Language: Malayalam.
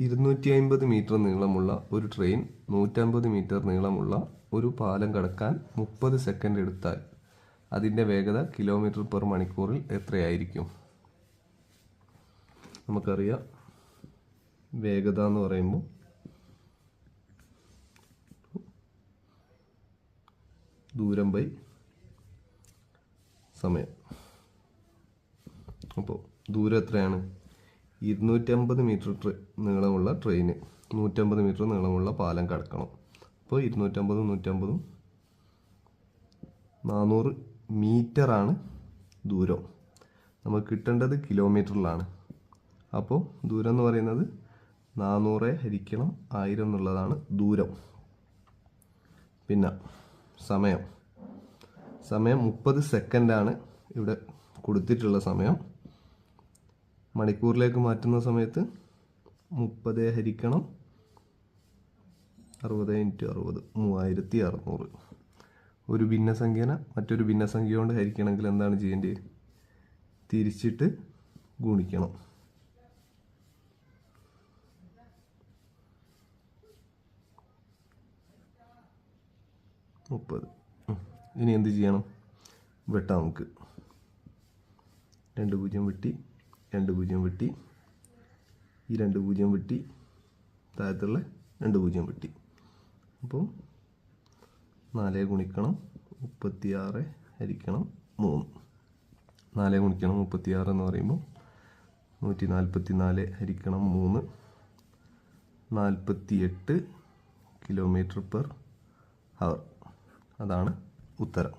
250 മീറ്റർ നീളമുള്ള ഒരു ട്രെയിൻ 150 മീറ്റർ നീളമുള്ള ഒരു പാലം കടക്കാൻ 30 സെക്കൻഡ് എടുത്താൽ അതിൻ്റെ വേഗത km/മണിക്കൂറിൽ എത്രയായിരിക്കും? നമുക്കറിയാം, വേഗത എന്ന് പറയുമ്പോൾ ദൂരം ബൈ സമയം. അപ്പോൾ ദൂരം എത്രയാണ്? 250 മീറ്റർ നീളമുള്ള ട്രെയിന് 150 മീറ്റർ നീളമുള്ള പാലം കടക്കണം. അപ്പോൾ 250 150 400 മീറ്ററാണ് ദൂരം. നമുക്ക് കിട്ടേണ്ടത് കിലോമീറ്ററിലാണ്. അപ്പോൾ ദൂരം എന്ന് പറയുന്നത് 400 ഹരിക്കണം 1000 എന്നുള്ളതാണ് ദൂരം. പിന്നെ സമയം 30 സെക്കൻഡാണ് ഇവിടെ കൊടുത്തിട്ടുള്ള സമയം. മണിക്കൂറിലേക്ക് മാറ്റുന്ന സമയത്ത് 30 ഹരിക്കണം 60 × 60 3600. ഒരു ഭിന്നസംഖ്യനെ മറ്റൊരു ഭിന്നസംഖ്യ കൊണ്ട് ഹരിക്കണമെങ്കിൽ എന്താണ് ചെയ്യേണ്ടത്? തിരിച്ചിട്ട് ഗുണിക്കണം. 30. ഇനി എന്ത് ചെയ്യണം? വെട്ടാം. നമുക്ക് 2 0 വെട്ടി, 2 0 വെട്ടി, ഈ 2 0 വെട്ടി, താഴത്തുള്ള 2 0 വെട്ടി. അപ്പോൾ 4 ഗുണിക്കണം 36 ഹരിക്കണം 3. 4 ഗുണിക്കണം 36 എന്ന് പറയുമ്പോൾ 144 ഹരിക്കണം 3 48 km/h. അതാണ് ഉത്തരം.